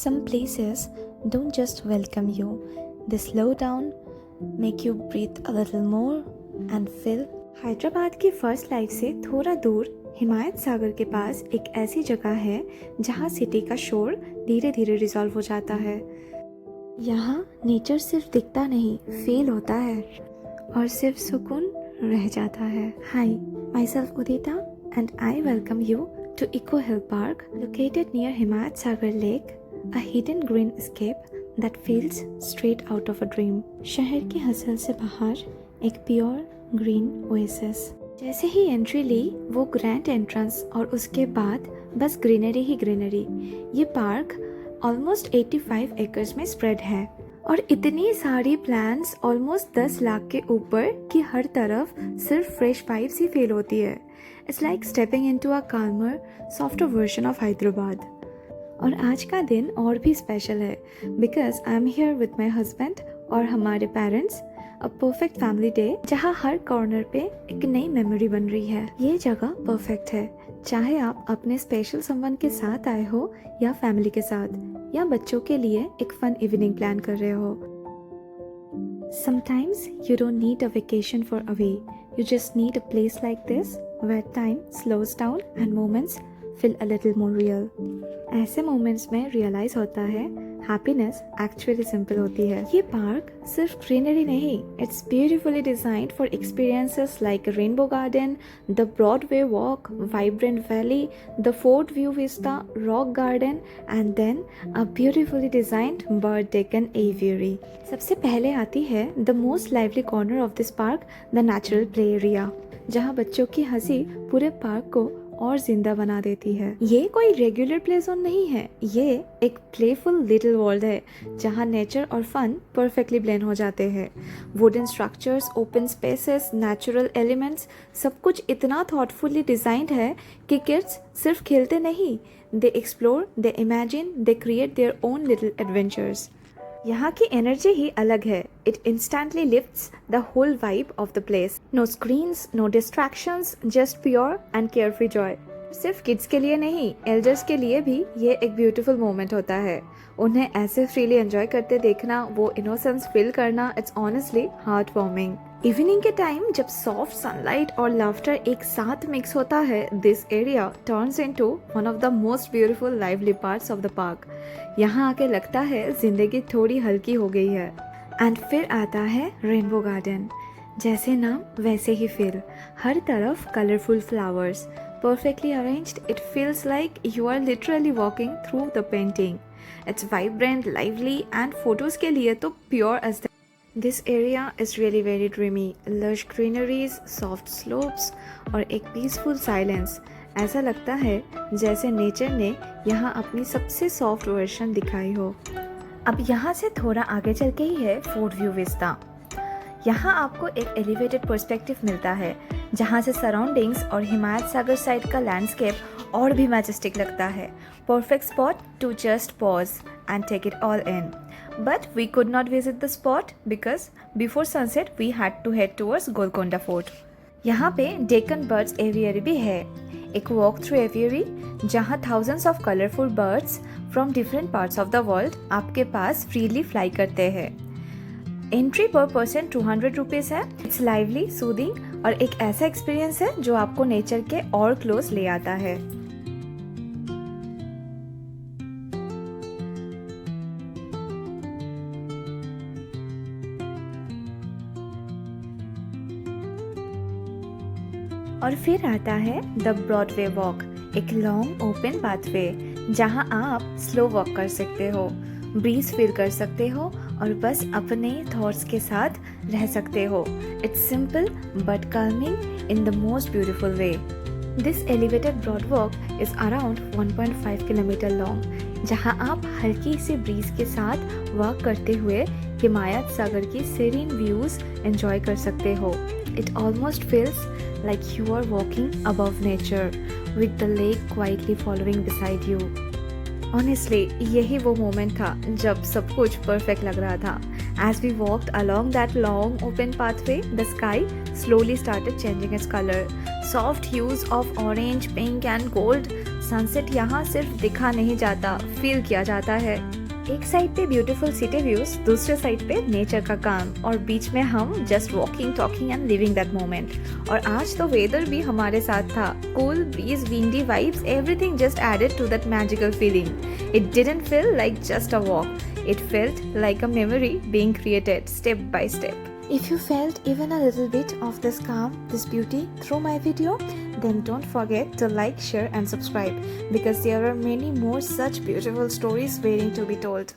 Some places don't just welcome you, they slow down, make you breathe a little more and feel. Hyderabad की first life से थोड़ा दूर हिमायत सागर के पास एक ऐसी जगह है जहाँ सिटी का शोर धीरे धीरे रिजॉल्व हो जाता है। यहाँ नेचर सिर्फ दिखता नहीं, फील होता है और सिर्फ सुकून रह जाता है। Hi, myself Udita and I welcome you to Eco Hill Park, located near Himayat Sagar Lake, a hidden green escape that feels straight out of a dream. शहर की हसल से बाहर एक प्योर ग्रीन ओएसिस। जैसे ही entry ली वो grand entrance और उसके बाद बस ग्रीनरी ही ग्रीनरी। ये पार्क ऑलमोस्ट 85 एकर्स में स्प्रेड है और इतनी सारी प्लांट्स ऑलमोस्ट 10 लाख के ऊपर कि हर तरफ सिर्फ फ्रेश वाइब्स ही फील होती है। It's like stepping into a calmer, softer version of Hyderabad. और आज का दिन और भी स्पेशल है because I'm here with my husband और हमारे parents. A perfect family day जहाँ हर कॉर्नर पे एक नई मेमोरी बन रही है। ये जगह परफेक्ट है, चाहे आप अपने स्पेशल समवन के साथ आए हो या फैमिली के साथ या बच्चों के लिए एक फन इवनिंग प्लान कर रहे हो। Sometimes you don't need a vacation for away. You just need a place like this where time slows down and moments feel a little more real. ऐसे moments में realize होता है happiness actually simple होती है। ये park सिर्फ greenery नहीं, it's beautifully designed for experiences like a rainbow garden, the Broadway walk, vibrant valley, the Fort View Vista, rock garden, and then a beautifully designed bird decken aviary. सबसे पहले आती है the most lively corner of this park, the natural play area, जहाँ बच्चों की हंसी पूरे park को और जिंदा बना देती है। ये कोई रेगुलर प्ले जोन नहीं है, ये एक प्लेफुल लिटिल वर्ल्ड है जहाँ नेचर और फन परफेक्टली ब्लेंड हो जाते हैं। Wooden structures, open spaces, natural elements, सब कुछ इतना थॉटफुली डिजाइंड है कि किड्स सिर्फ खेलते नहीं, they explore, they imagine, they create their own little adventures. यहाँ की एनर्जी ही अलग है। It instantly lifts the whole vibe of the place. No screens, no distractions, just pure and carefree joy. सिर्फ किड्स के लिए नहीं, एल्डर्स के लिए भी ये एक ब्यूटीफुल मोमेंट होता है। उन्हें ऐसे फ्रीली एंजॉय करते देखना, वो इनोसेंस फील करना, it's honestly heart warming. Evening के टाइम जब सॉफ्ट सनलाइट और लाफ्टर एक साथ मिक्स होता है, this area turns into one of the most beautiful lively parts of the park. यहाँ आके लगता है जिंदगी थोड़ी हल्की हो गई है। एंड फिर आता है रेनबो गार्डन। जैसे नाम वैसे ही फील, हर तरफ colourful flowers, perfectly arranged. It feels like you are literally walking through the painting. It's vibrant, lively, and photos के लिए तो pure as the. This area is really very dreamy. Lush greeneries, soft slopes, और एक peaceful silence. ऐसा लगता है जैसे nature ने यहाँ अपनी सबसे सॉफ्ट वर्जन दिखाई हो। अब यहाँ से थोड़ा आगे चल के ही है फोर्ट व्यू विस्टा। यहाँ आपको एक एलिवेटेड पर्सपेक्टिव मिलता है जहाँ से सराउंडिंग्स और हिमायत सागर साइड का लैंडस्केप और भी मैजेस्टिक लगता है। Perfect spot to just pause and take it all in. But we could not visit the spot because before sunset we had to head towards Golconda fort. यहाँ पे डेक्कन बर्ड्स एवियरी भी है, एक वॉक थ्रू एवियरी जहाँ thousands of colourful birds from different parts of the world आपके पास freely fly करते हैं। एंट्री पर पर्सन 200 रुपीज़ है। इट्स लाइवली, सूदिंग और एक ऐसा एक्सपीरियंस है जो आपको नेचर के और क्लोज ले आता है। और फिर आता है द ब्रॉडवे वॉक, एक लॉन्ग ओपन पाथवे जहां आप स्लो वॉक कर सकते हो, ब्रीज फील कर सकते हो और बस अपने थॉट्स के साथ रह सकते हो। It's simple but calming in the most beautiful way. This elevated broad walk is around 1.5 kilometre long, जहां आप हल्की सी ब्रीज के साथ वॉक करते हुए हिमायत सागर की सीरीन व्यूज एंजॉय कर सकते हो। It almost feels like you are walking above nature with the lake quietly following beside you. Honestly, यही वो मोमेंट था जब सब कुछ परफेक्ट लग रहा था। As we walked along that long open pathway, the sky slowly started changing its color. Soft hues of orange, pink and gold sunset यहाँ सिर्फ दिखा नहीं जाता, फील किया जाता है। एक साइड पे ब्यूटीफुल सिटी व्यूज, दूसरे साइड पे नेचर का काम, और बीच में हम just walking, talking and living that moment. और आज तो वेदर भी हमारे साथ था, cool breeze, windy vibes, everything just added to that magical feeling. It didn't feel like just a walk, it felt like a memory being created step by step. If you felt even a little bit of this calm, this beauty through my video, then don't forget to like, share and subscribe, because there are many more such beautiful stories waiting to be told.